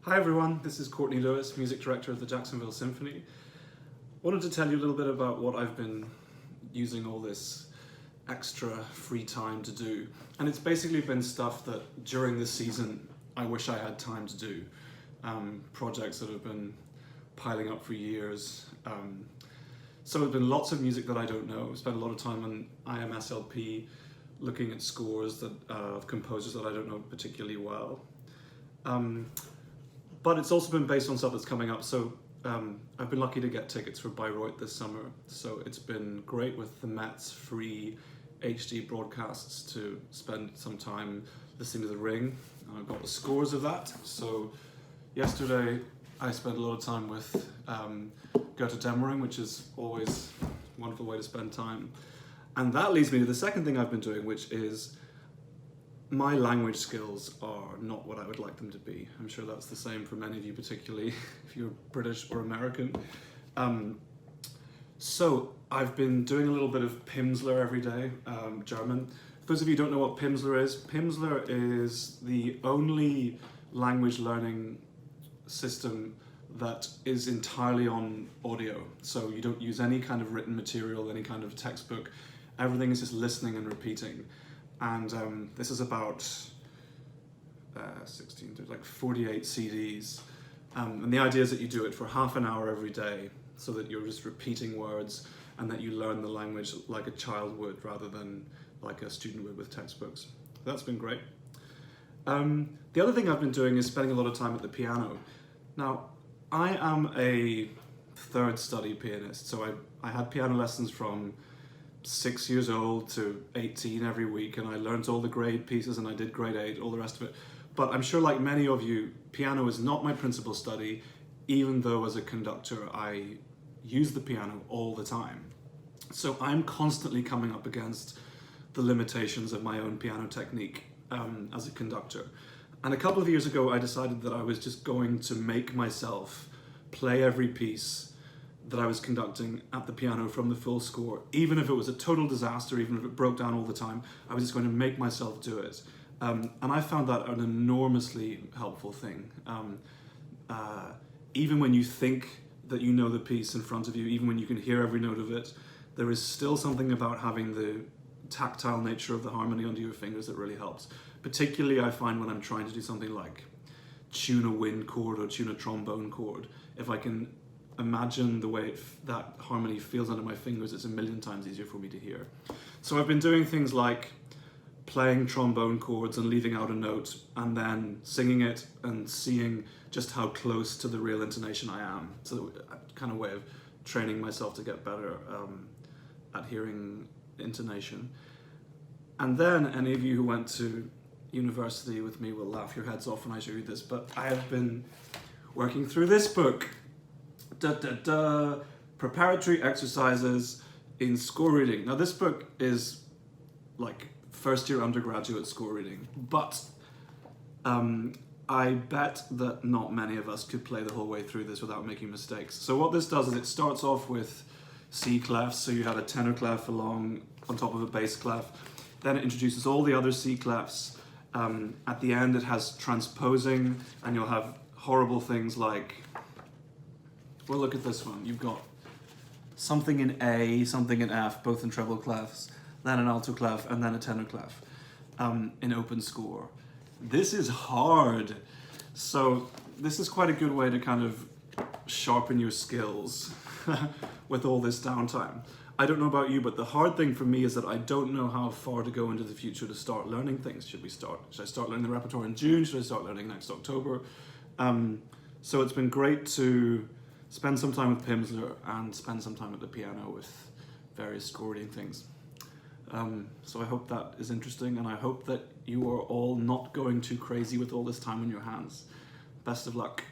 Hi everyone, this is Courtney Lewis, music director of the Jacksonville Symphony. Wanted to tell you a little bit about what I've been using all this extra free time to do. And it's basically been stuff that during this season I wish I had time to do. Projects that have been piling up for years. So there's been lots of music that I don't know. I've spent a lot of time on IMSLP looking at scores of composers that I don't know particularly well. But it's also been based on stuff that's coming up. So I've been lucky to get tickets for Bayreuth this summer. So it's been great with the Met's free HD broadcasts to spend some time listening to The Ring. And I've got the scores of that. So yesterday I spent a lot of time with Goethe Dämmerung, which is always a wonderful way to spend time. And that leads me to the second thing I've been doing, which is my language skills are not what I would like them to be. I'm sure that's the same for many of you, particularly if you're British or American. So I've been doing a little bit of Pimsleur every day, German. For those of you who don't know what Pimsleur is the only language learning system that is entirely on audio. So you don't use any kind of written material, any kind of textbook. Everything is just listening and repeating. And this is about 48 CDs. And the idea is that you do it for half an hour every day so that you're just repeating words and that you learn the language like a child would rather than like a student would with textbooks. That's been great. The other thing I've been doing is spending a lot of time at the piano. Now, I am a third study pianist, so I had piano lessons from 6 years old to 18 every week, and I learned all the grade pieces and I did grade 8, all the rest of it. But I'm sure like many of you, piano is not my principal study, even though as a conductor I use the piano all the time. So I'm constantly coming up against the limitations of my own piano technique as a conductor. And a couple of years ago I decided that I was just going to make myself play every piece that I was conducting at the piano from the full score. Even if it was a total disaster, even if it broke down all the time, I was just going to make myself do it. And I found that an enormously helpful thing. Even when you think that you know the piece in front of you, even when you can hear every note of it, there is still something about having the tactile nature of the harmony under your fingers that really helps. Particularly I find when I'm trying to do something like tune a wind chord or tune a trombone chord, if I can imagine the way that harmony feels under my fingers, it's a million times easier for me to hear. So I've been doing things like playing trombone chords and leaving out a note and then singing it and seeing just how close to the real intonation I am. So a kind of way of training myself to get better at hearing intonation. And then any of you who went to university with me will laugh your heads off when I show you this, but I have been working through this book. Preparatory Exercises in Score Reading. Now this book is like first year undergraduate score reading, but I bet that not many of us could play the whole way through this without making mistakes. So what this does is it starts off with C clefs, so you have a tenor clef along on top of a bass clef. Then it introduces all the other C clefs. At the end it has transposing, and you'll have horrible things like, well, look at this one. You've got something in A, something in F, both in treble clefs, then an alto clef, and then a tenor clef in open score. This is hard. So this is quite a good way to kind of sharpen your skills with all this downtime. I don't know about you, but the hard thing for me is that I don't know how far to go into the future to start learning things. Should I start learning the repertoire in June? Should I start learning next October? So it's been great to spend some time with Pimsleur and spend some time at the piano with various score reading things. So I hope that is interesting, and I hope that you are all not going too crazy with all this time on your hands. Best of luck.